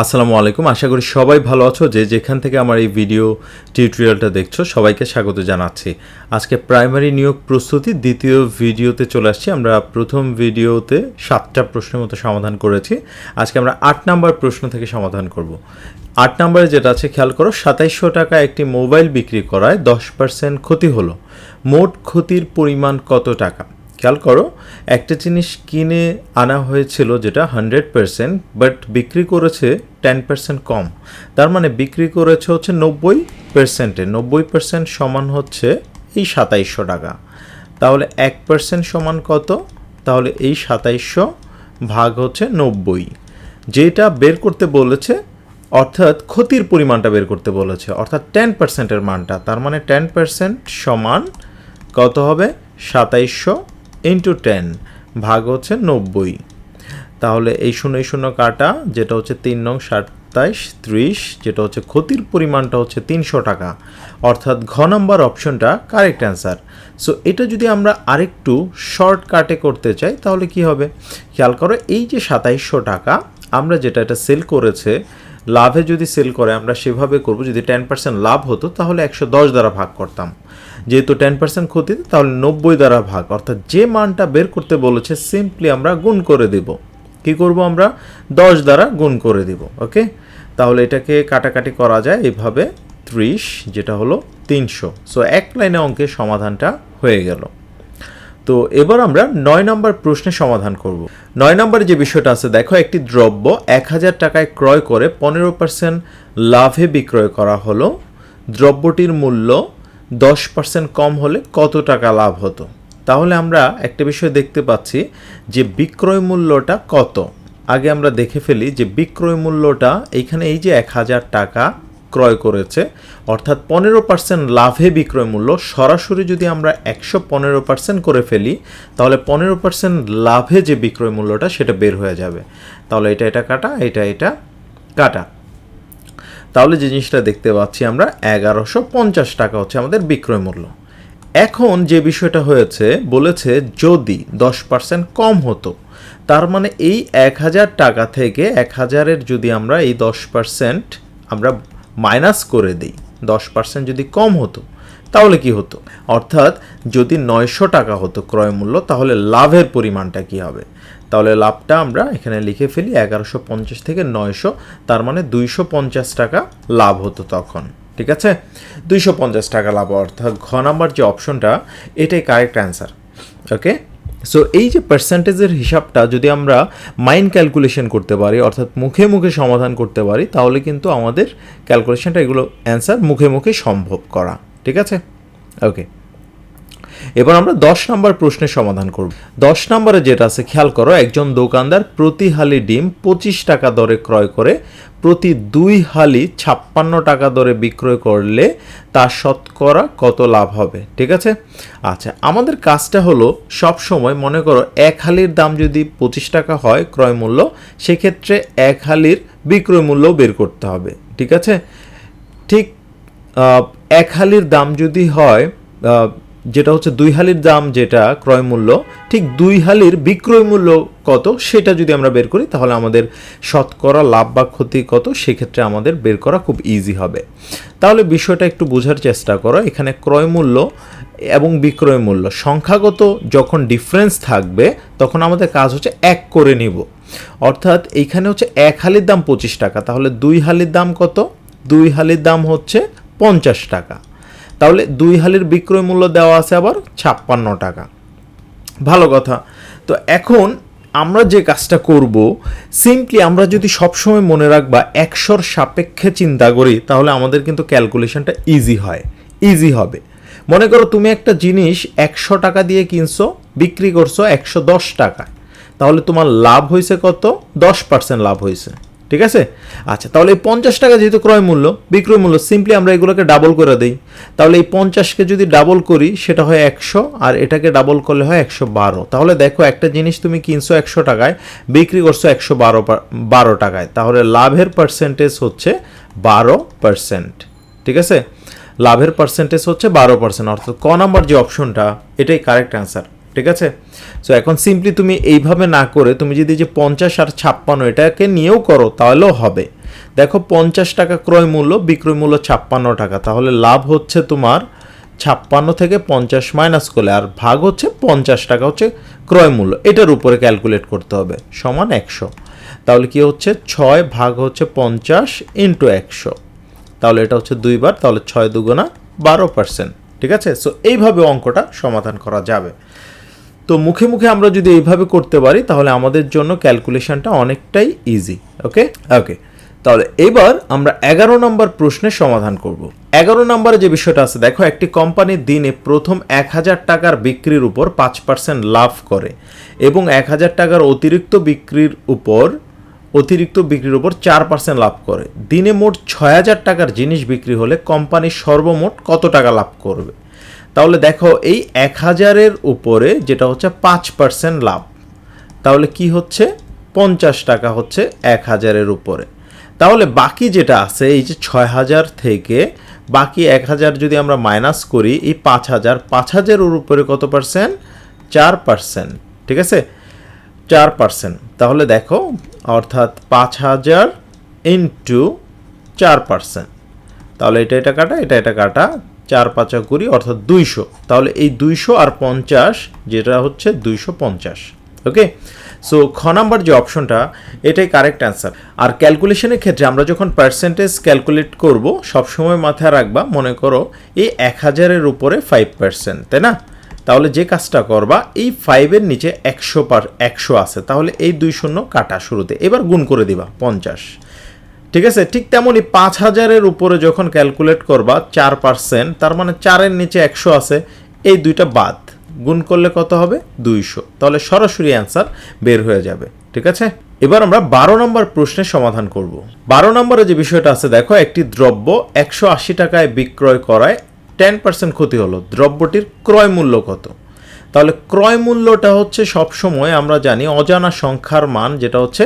আসসালামু আলাইকুম। আশা করি সবাই ভালো আছো। যে যেখান থেকে আমার এই ভিডিও টিউটোরিয়ালটা দেখছো সবাইকে স্বাগত জানাচ্ছি। আজকে প্রাইমারি নিয়োগ প্রস্তুতি দ্বিতীয় ভিডিওতে চলে আসছি। আমরা প্রথম ভিডিওতে 7টা প্রশ্নের মতো সমাধান করেছি। আজকে আমরা 8 নাম্বার প্রশ্ন থেকে সমাধান করব। 8 নম্বরে যেটা আছে খেয়াল করো, 2700 টাকা একটি মোবাইল বিক্রি করায় 10% ক্ষতি হলো। মোট ক্ষতির পরিমাণ কত টাকা? খেয়াল করো, একটা জিনিস কিনে আনা হয়েছিল যেটা 100%, বাট বিক্রি করেছে 10% কম। তার মানে বিক্রি করেছে হচ্ছে 90%-এ। 90% সমান হচ্ছে এই 2700 টাকা। তাহলে 1% সমান কত? তাহলে এই 2700 ভাগ হচ্ছে 90, যেটা বের করতে বলেছে, অর্থাৎ ক্ষতির পরিমাণটা বের করতে বলেছে, অর্থাৎ 10%-এর মানটা। তার মানে 10% সমান কত হবে? 2700 ইন্টু 10 ভাগ হচ্ছে 90। তাহলে এই 0 কাটা, যেটা হচ্ছে 3 নং 27 30, যেটা হচ্ছে ক্ষতির পরিমাণটা হচ্ছে 300 টাকা, অর্থাৎ ঘ নাম্বার অপশনটা কারেক্ট অ্যান্সার। সো এটা যদি আমরা আরেকটু শর্টকাটে করতে চাই তাহলে কি হবে? খেয়াল করো, এই যে 2700 টাকা আমরা যেটা এটা সেল করেছে, লাভে যদি সেল করে আমরা সেভাবে করব। যদি 10% লাভ হতো তাহলে 110 দ্বারা ভাগ করতাম, যেহেতু 10% ক্ষতি তাহলে 90 দ্বারা ভাগ, অর্থাৎ যে মানটা বের করতে বলেছে সিম্পলি আমরা গুণ করে দিব। কি করব? আমরা 10 দ্বারা গুণ করে দিব। ওকে, তাহলে এটাকে কাটাকাটি করা যায় এভাবে, 30 যেটা হলো 300। সো এক লাইনে অঙ্কের সমাধানটা হয়ে গেল। তো এবার আমরা 9 নম্বর প্রশ্নের সমাধান করব। 9 নম্বরে যে বিষয়টা আছে দেখো, একটি দ্রব্য 1000 টাকায় ক্রয় করে 15% লাভে বিক্রয় করা হলো। দ্রব্যটির মূল্য 10% কম হলে কত টাকা লাভ হতো? তাহলে আমরা একটা বিষয় দেখতে পাচ্ছি যে বিক্রয় মূল্যটা কত। আগে আমরা দেখে ফেলি যে বিক্রয় মূল্যটা এইখানে এই যে 1000 টাকা ক্রয় করেছে, অর্থাৎ 15% লাভে বিক্রয় মূল্য। সরাসরি যদি আমরা 115% করে ফেলি তাহলে 15% লাভে যে বিক্রয় মূল্যটা সেটা বের হয়ে যাবে। তাহলে এটা কাটা, এটা কাটা, তাহলে যে জিনিসটা দেখতে পাচ্ছি আমরা 1150 টাকা হচ্ছে আমাদের বিক্রয় মূল্য। এখন যে বিষয়টা হয়েছে, বলেছে যদি 10% কম হতো, তার মানে এই 1000 টাকা থেকে 1000-এর যদি আমরা এই 10% আমরা মাইনাস করে দিই, 10% যদি কম হতো তাহলে কি হতো? অর্থাৎ যদি 900 টাকা হতো ক্রয় মূল্য, তাহলে লাভের পরিমাণটা কি হবে? তাহলে লাভটা আমরা এখানে লিখে ফেলি 1150 থেকে 900, তার মানে 250 টাকা লাভ হতো তখন। ঠিক আছে, 250 টাকা লাভ, অর্থাৎ ঘ নাম্বার যে অপশনটা এটাই কারেক্ট অ্যান্সার। ওকে, সো এই যে পার্সেন্টেজের হিসাবটা যদি আমরা মাইন্ড ক্যালকুলেশন করতে পারি, অর্থাৎ মুখে মুখে সমাধান করতে পারি, তাহলে কিন্তু আমাদের ক্যালকুলেশনটা এগুলো অ্যান্সার মুখে মুখে সম্ভব করা। ঠিক আছে, ওকে। এবার আমরা 10 নম্বর প্রশ্নের সমাধান করব। 10 নম্বরে যেটা আছে খেয়াল করো, একজন দোকানদার প্রতি হালি ডিম 25 টাকা দরে ক্রয় করে প্রতি 2 হালি 56 টাকা দরে বিক্রয় করলে তার শতকরা কত লাভ হবে? ঠিক আছে, আচ্ছা, আমাদের কাজটা হলো সব সময় মনে করো এক হালির দাম যদি 25 টাকা হয় ক্রয় মূল্য, সেক্ষেত্রে এক হালির বিক্রয় মূল্য বের করতে হবে। ঠিক আছে, ঠিক এক হালির দাম যদি হয়, যেটা হচ্ছে 2 হালির দাম যেটা ক্রয় মূল্য, ঠিক 2 হালির বিক্রয় মূল্য কত সেটা যদি আমরা বের করি তাহলে আমাদের শতকরা লাভ বা ক্ষতি কত সেক্ষেত্রে আমাদের বের করা খুব ইজি হবে। তাহলে বিষয়টা একটু বোঝার চেষ্টা করো। এখানে ক্রয় মূল্য এবং বিক্রয় মূল্য সংখ্যাগত যখন ডিফারেন্স থাকবে তখন আমাদের কাজ হচ্ছে এক করে নিব, অর্থাৎ এইখানে হচ্ছে এক হালির দাম 25 টাকা, তাহলে 2 হালির দাম কত? 2 হালির দাম হচ্ছে 50 টাকা, তাহলে 2 হালির বিক্রয় মূল্য দেওয়া আছে আবার 56 টাকা। ভালো কথা। তো এখন আমরা যে কাজটা করব, সিম্পলি আমরা যদি সবসময় মনে রাখবা 100-র সাপেক্ষে চিন্তা করি তাহলে আমাদের কিন্তু ক্যালকুলেশনটা ইজি হবে। মনে করো তুমি একটা জিনিস 100 টাকা দিয়ে কিনছো, বিক্রি করছো 110 টাকায়, তাহলে তোমার লাভ হয়েছে কত? 10% লাভ হয়েছে। ঠিক আছে, আচ্ছা, তাহলে এই 50 টাকা যেহেতু ক্রয় মূল্য, বিক্রয় মূল্য, সিম্পলি আমরা এগুলোকে ডাবল করে দিই। তাহলে এই 50কে যদি ডাবল করি সেটা হয় 100, আর এটাকে ডাবল করলে হয় 112। তাহলে দেখো একটা জিনিস তুমি কিনছো 100 টাকায়, বিক্রি করছো 112 টাকায়, তাহলে লাভের পার্সেন্টেজ হচ্ছে 12%। ঠিক আছে, লাভের পার্সেন্টেজ হচ্ছে 12%, অর্থাৎ ক নাম্বার যে অপশনটা এটাই কারেক্ট অ্যান্সার। ঠিক আছে, সো এখন সিম্পলি তুমি এইভাবে না করে তুমি যদি যে 50 আর 56 এটাকে নিয়েও করো তাহলেও হবে। দেখো 50 টাকা ক্রয় মূল্য, বিক্রয় মূল্য 56 টাকা, তাহলে লাভ হচ্ছে তোমার 56 থেকে 50 মাইনাস করলে, আর ভাগ হচ্ছে 50 টাকা হচ্ছে ক্রয় মূল্য, এটার উপরে ক্যালকুলেট করতে হবে, সমান 100। তাহলে কি হচ্ছে 6 ভাগ হচ্ছে 50 ইন্টু 100, তাহলে এটা হচ্ছে 2 বার, তাহলে 6 দুগুণা 12%। ঠিক আছে, সো এইভাবে অঙ্কটা সমাধান করা যাবে। তো মুখে মুখে আমরা যদি এইভাবে করতে পারি তাহলে আমাদের জন্য ক্যালকুলেশনটা অনেকটাই ইজি। ওকে ওকে, তাহলে এবার আমরা 11 নম্বর প্রশ্নের সমাধান করব। 11 নম্বরে যে বিষয়টা আছে, দেখো একটি কোম্পানি দিনে প্রথম 1000 টাকার বিক্রির উপর 5% লাভ করে এবং 1000 টাকার অতিরিক্ত বিক্রির উপর 4% লাভ করে। দিনে মোট 6000 টাকার জিনিস বিক্রি হলে কোম্পানি সর্বমোট কত টাকা লাভ করবে? তাহলে দেখো এই 1000-এর উপরে যেটা হচ্ছে 5% লাভ, তাহলে কি হচ্ছে 50 টাকা হচ্ছে 1000-এর উপরে। তাহলে বাকি যেটা আছে এই যে 6000 থেকে বাকি 1000 যদি আমরা মাইনাস করি, এই 5000-এর উপরে কত পার্সেন্ট? 4%। ঠিক আছে, 4%। তাহলে দেখো অর্থাৎ 5000 ইন্টু 4%, তাহলে এটা কাটা, এটা কাটা, 4 5 20 অর্থাৎ 200। তাহলে এই 200 আর 50 যেটা হচ্ছে 250। ওকে, সো খ নাম্বার যে অপশনটা এটাই কারেক্ট অ্যান্সার। আর ক্যালকুলেশনের ক্ষেত্রে আমরা যখন পার্সেন্টেজ ক্যালকুলেট করব সবসময় মাথায় রাখবা, মনে করো এই 1000-এর উপরে 5%, তাই না? তাহলে যে কাজটা করবা, এই 5-এর নিচে 100 আছে, তাহলে এই 2 শূন্য কাটা শুরুতে, এবার গুণ করে দিবা 50। ঠিক আছে, ঠিক তেমনই 5000-এর উপরে যখন ক্যালকুলেট করবা 4%, তার মানে 4-এর নিচে 100 আছে, এই দুইটা বাদ, গুণ করলে কত হবে? 200। তাহলে সরাসরি অ্যান্সার বের হয়ে যাবে। ঠিক আছে, এবার আমরা 12 নম্বর প্রশ্নের সমাধান করব। 12 নম্বরে যে বিষয়টা আছে, দেখো একটি দ্রব্য 180 টাকায় বিক্রয় করায় 10% ক্ষতি হলো, দ্রব্যটির ক্রয় মূল্য কত? তাহলে ক্রয় মূল্যটা হচ্ছে সবসময় আমরা জানি অজানা সংখ্যার মান, যেটা হচ্ছে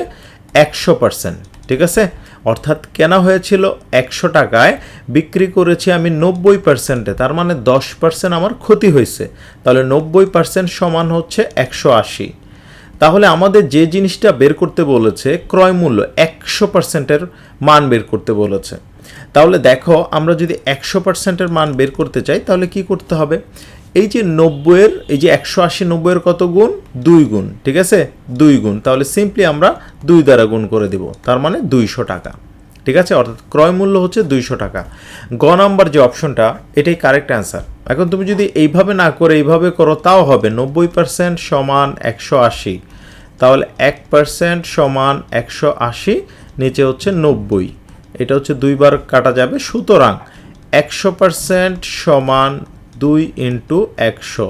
100%। ঠিক আছে, অর্থাৎ কেনা হয়েছিল 100 টাকায়, বিক্রি করেছি আমি 90%-এ, তার মানে 10% আমার ক্ষতি হয়েছে, তাহলে 90% সমান হচ্ছে 180। তাহলে আমাদের যে জিনিসটা বের করতে বলেছে ক্রয় মূল্য 100%-এর মান বের করতে বলেছে। তাহলে দেখো আমরা যদি 100%-এর মান বের করতে চাই তাহলে কি করতে হবে? এই যে 90-এর, এই যে 180 90-এর কত গুণ? 2 গুণ। ঠিক আছে, 2 গুণ, তাহলে সিম্পলি আমরা 2 দ্বারা গুণ করে দিব, তার মানে 200 টাকা। ঠিক আছে, অর্থাৎ ক্রয় মূল্য হচ্ছে 200 টাকা। গ নাম্বার যে অপশনটা এটাই কারেক্ট অ্যান্সার। এখন তুমি যদি এইভাবে না করে এইভাবে করো তাও হবে, 90% সমান 180, তাহলে 1% সমান 180, নিচে হচ্ছে 90, এটা হচ্ছে 2 বার কাটা যাবে, সুতরাং 100% সমান 2 ইন্টু 100,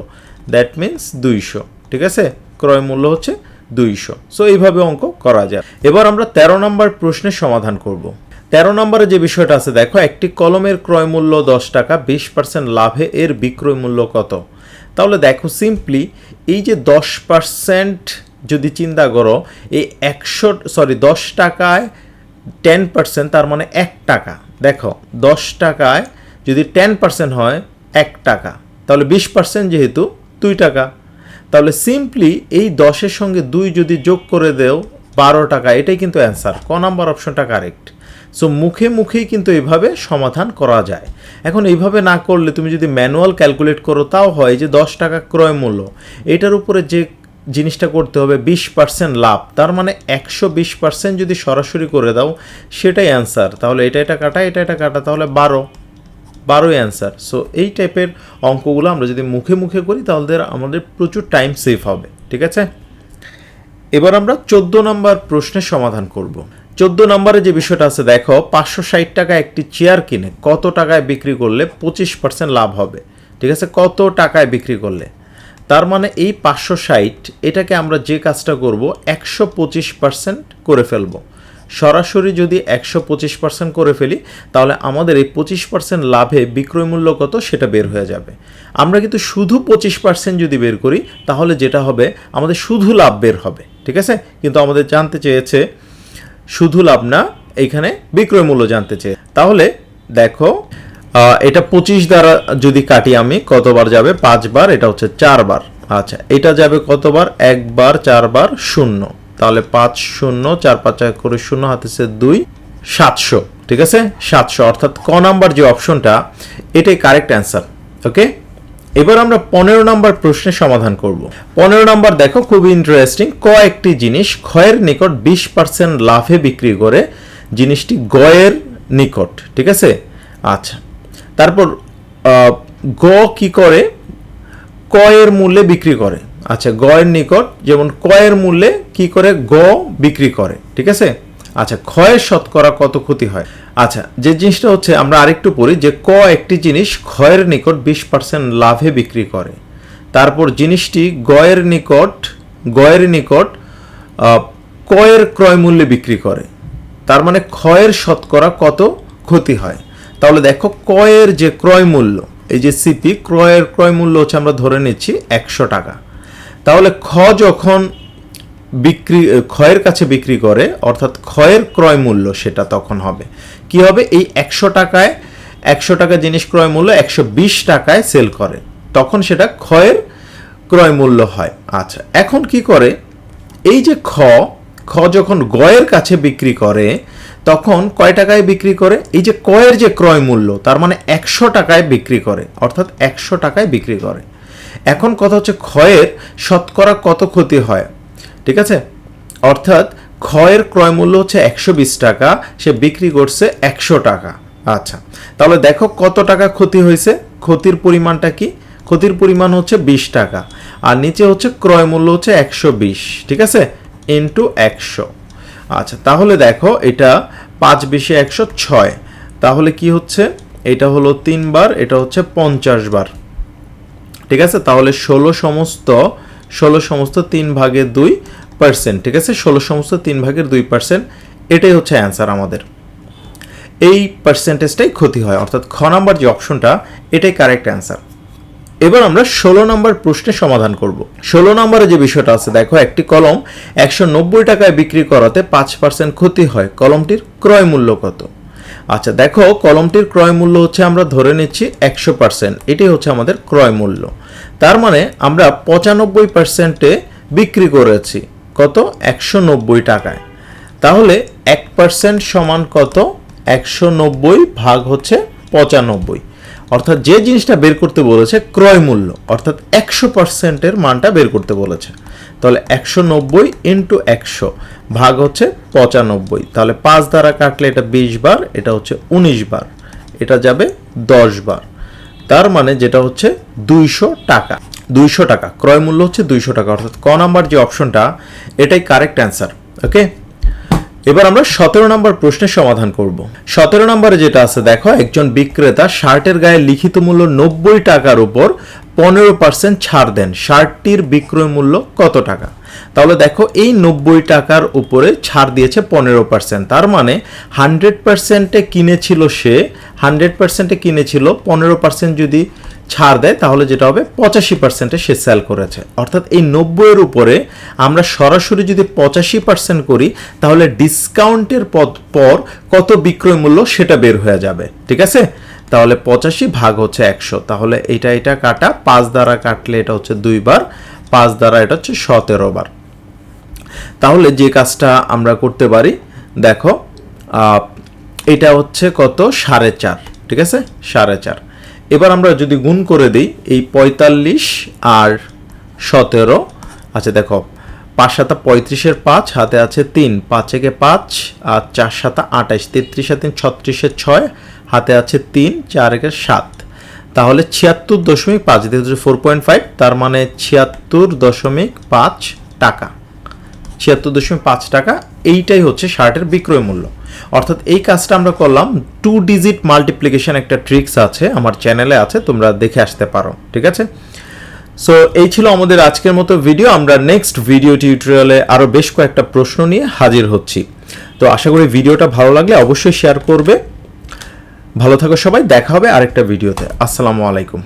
দ্যাট মিনস 200। ঠিক আছে, ক্রয় মূল্য হচ্ছে 200। সো এইভাবে অঙ্ক করা যায়। এবার আমরা 13 নম্বর প্রশ্নের সমাধান করব। 13 নম্বরে যে বিষয়টা আছে, দেখো একটি কলমের ক্রয় মূল্য 10 টাকা, 20% লাভে এর বিক্রয় মূল্য কত? তাহলে দেখো সিম্পলি এই যে 10% যদি চিন্তা করো, এই 10 টাকায় 10%, তার মানে 1 টাকা। দেখো 10 টাকায় যদি 10% হয় 1 টাকা, তাহলে 20% যেহেতু 2 টাকা, তাহলে সিম্পলি এই 10-এর সঙ্গে 2 যদি যোগ করে দেও 12 টাকা, এটাই কিন্তু অ্যান্সার। ক নাম্বার অপশনটা কারেক্ট। সো মুখে মুখেই কিন্তু এইভাবে সমাধান করা যায়। এখন এইভাবে না করলে তুমি যদি ম্যানুয়াল ক্যালকুলেট করো তাও হয় যে 10 টাকা ক্রয় মূল্য, এটার উপরে যে জিনিসটা করতে হবে 20% লাভ, তার মানে 120% যদি সরাসরি করে দাও সেটাই অ্যান্সার। তাহলে এটা কাটা, এটা কাটা, তাহলে 12 অ্যান্সার। সো এই টাইপের অঙ্কগুলো আমরা যদি মুখে মুখে করি তাহলে আমাদের প্রচুর টাইম সেভ হবে। ঠিক আছে, এবার আমরা 14 নম্বর প্রশ্নের সমাধান করব। 14 নম্বরে যে বিষয়টা আছে, দেখো 560 টাকা একটি চেয়ার কিনে কত টাকায় বিক্রি করলে 25% লাভ হবে? ঠিক আছে, কত টাকায় বিক্রি করলে, তার মানে এই 560, এটাকে আমরা যে কাজটা করব 125% করে ফেলবো। সরাসরি যদি 125% করে ফেলি তাহলে আমাদের এই 25% লাভে বিক্রয় মূল্য কত সেটা বের হয়ে যাবে। আমরা কিন্তু শুধু 25% যদি বের করি তাহলে যেটা হবে আমাদের শুধু লাভ বের হবে। ঠিক আছে, কিন্তু আমাদের জানতে চেয়েছে শুধু লাভ না, এইখানে বিক্রয় মূল্য জানতে চেয়ে। তাহলে দেখো এটা 25 দ্বারা যদি কাটি আমি কতবার যাবে? 5 বার, এটা হচ্ছে 4 বার। আচ্ছা, এটা যাবে কতবার? 1 বার, 4 বার, 0, তাহলে 5 0 4 5 করে 0 হাতেছে 2, 700, ঠিক আছে 700, অর্থাৎ ক নাম্বার যে অপশনটা এটাই কারেক্ট অ্যান্সার। ওকে, এবার আমরা 15 নম্বর প্রশ্নের সমাধান করব। 15 নম্বর দেখো, খুবই ইন্টারেস্টিং। ক একটি জিনিস ক্ষয়ের নিকট 20% লাভে বিক্রি করে, জিনিসটি গয়ের নিকট, ঠিক আছে। আচ্ছা, তারপর গ কি করে, কয়ের মূল্যে বিক্রি করে। আচ্ছা, গয়ের নিকট যেমন কয়ের মূল্যে কি করে গ বিক্রি করে, ঠিক আছে। আচ্ছা, ক্ষয়ের শতকরা কত ক্ষতি হয়। আচ্ছা, যে জিনিসটা হচ্ছে আমরা আরেকটু পড়ি, যে ক একটি জিনিস ক্ষয়ের নিকট 20% লাভে বিক্রি করে, তারপর জিনিসটি গয়ের নিকট কয়ের ক্রয় মূল্যে বিক্রি করে, তার মানে ক্ষয়ের শতকরা কত ক্ষতি হয়। তাহলে দেখো, কয়ের যে ক্রয় মূল্য, এই যে সিপি ক্রয়ের ক্রয় মূল্য হচ্ছে আমরা ধরে নিচ্ছি 100 টাকা। তাহলে খ যখন ক্ষয়ের কাছে বিক্রি করে, অর্থাৎ ক্ষয়ের ক্রয় মূল্য সেটা তখন হবে কি হবে, এই 100 টাকা জিনিস ক্রয় মূল্য 120 টাকায় সেল করে, তখন সেটা ক্ষয়ের ক্রয় মূল্য হয়। আচ্ছা, এখন কি করে, এই যে খ যখন গয়ের কাছে বিক্রি করে তখন কয় টাকায় বিক্রি করে, এই যে কয়ের যে ক্রয় মূল্য তার মানে 100 টাকায় বিক্রি করে, অর্থাৎ 100 টাকায় বিক্রি করে। এখন কথা হচ্ছে ক্ষয়ের শতকরা কত ক্ষতি হয়, ঠিক আছে। অর্থাৎ ক্ষয়ের ক্রয় মূল্য হচ্ছে 120 টাকা, সে বিক্রি করছে 100 টাকা। আচ্ছা, তাহলে দেখো কত টাকা ক্ষতি হয়েছে, ক্ষতির পরিমাণটা কি, ক্ষতির পরিমাণ হচ্ছে 20 টাকা, আর নিচে হচ্ছে ক্রয় মূল্য হচ্ছে 120, ঠিক আছে, ইন্টু 100। আচ্ছা, তাহলে দেখো এটা 5 20 106, তাহলে কি হচ্ছে, এটা হলো 3 বার, এটা হচ্ছে 50 বার, ঠিক আছে। তাহলে 16 সমস্ত 3/2%, ঠিক আছে, 16 সমস্ত 3/2%, এটাই হচ্ছে অ্যান্সার আমাদের। এই পার্সেন্টেজটাই ক্ষতি হয়, অর্থাৎ খ নাম্বার যে অপশনটা এটাই কারেক্ট অ্যান্সার। এবার আমরা 16 নম্বর প্রশ্নের সমাধান করব। 16 নম্বরে যে বিষয়টা আছে, দেখো একটি কলম 190 টাকায় বিক্রি করাতে 5% ক্ষতি হয়, কলমটির ক্রয় মূল্য কত। আচ্ছা, দেখো কলমটির ক্রয় মূল্য হচ্ছে আমরা ধরে নিচ্ছি 100%, এটাই হচ্ছে আমাদের ক্রয় মূল্য, তার মানে আমরা 95%-এ বিক্রি করেছি কত, 190 টাকায়। তাহলে 1% সমান কত, 190 ভাগ হচ্ছে 95, অর্থাৎ যে জিনিসটা বের করতে বলেছে ক্রয় মূল্য, অর্থাৎ 100%-এর মানটা বের করতে বলেছে। তাহলে 190 ইন্টু 100 ভাগ হচ্ছে 95, তাহলে 5 দ্বারা কাটলে এটা 20 বার, এটা হচ্ছে 19 বার, এটা যাবে 10 বার, তার মানে যেটা হচ্ছে 200 টাকা। 200 টাকা ক্রয় মূল্য হচ্ছে 200 টাকা, অর্থাৎ ক নাম্বার যে অপশনটা এটাই কারেক্ট অ্যান্সার। ওকে, এবার আমরা 17 নম্বর প্রশ্নের সমাধান করব। 17 নম্বরে যেটা আছে, দেখো একজন বিক্রেতা শার্টের গায়ে লিখিত মূল্য 90 টাকার উপর 15% ছাড় দেন, শার্টটির বিক্রয় মূল্য কত টাকা। তাহলে দেখো এই 90 টাকার উপরে ছাড় দিয়েছে 15%, তার মানে 100%-এ কিনেছিল সে, 100%-এ কিনেছিল, 15% যদি ছাড় দেয় তাহলে যেটা হবে 85%-এ সে সেল করেছে। অর্থাৎ এই 90-এর উপরে আমরা সরাসরি যদি 85% করি তাহলে ডিসকাউন্টের পর কত বিক্রয় মূল্য সেটা বের হয়ে যাবে, ঠিক আছে। তাহলে 85 ভাগ হচ্ছে 100, তাহলে এটা কাটা, 5 দ্বারা কাটলে এটা হচ্ছে 2 বার, 5 দ্বারা এটা হচ্ছে 17 বার। তাহলে যে কাজটা আমরা করতে পারি, দেখো এটা হচ্ছে কত, 4.5, ঠিক আছে, 4.5। এবার আমরা যদি গুণ করে দিই, এই 45 আর 17, আচ্ছা দেখো 5 7 35-এর 5, হাতে আছে 3, 5 থেকে 5 আর 4 7 28, 33 আর 3 36-এর 6, হাতে আছে 3, 4 একে 7, তাহলে 76.5 দিয়ে 4.5, তার মানে 76.5 টাকা, 76.5 টাকা, এইটাই হচ্ছে শার্টের বিক্রয় মূল্য। অর্থাৎ এই কাজটা আমরা করলাম। 2 ডিজিট মাল্টিপ্লিকেশন একটা ট্রিক্স আছে, আমার চ্যানেলে আছে, তোমরা দেখে আসতে পারো, ঠিক আছে। সো এই ছিল আমাদের আজকের মতো ভিডিও। আমরা নেক্সট ভিডিও টিউটোরিয়ালে আরও বেশ কয়েকটা প্রশ্ন নিয়ে হাজির হচ্ছি। তো আশা করি ভিডিওটা ভালো লাগলে অবশ্যই শেয়ার করবে। ভালো থাকো সবাই, দেখা হবে আরেকটা ভিডিওতে। আসসালামু আলাইকুম।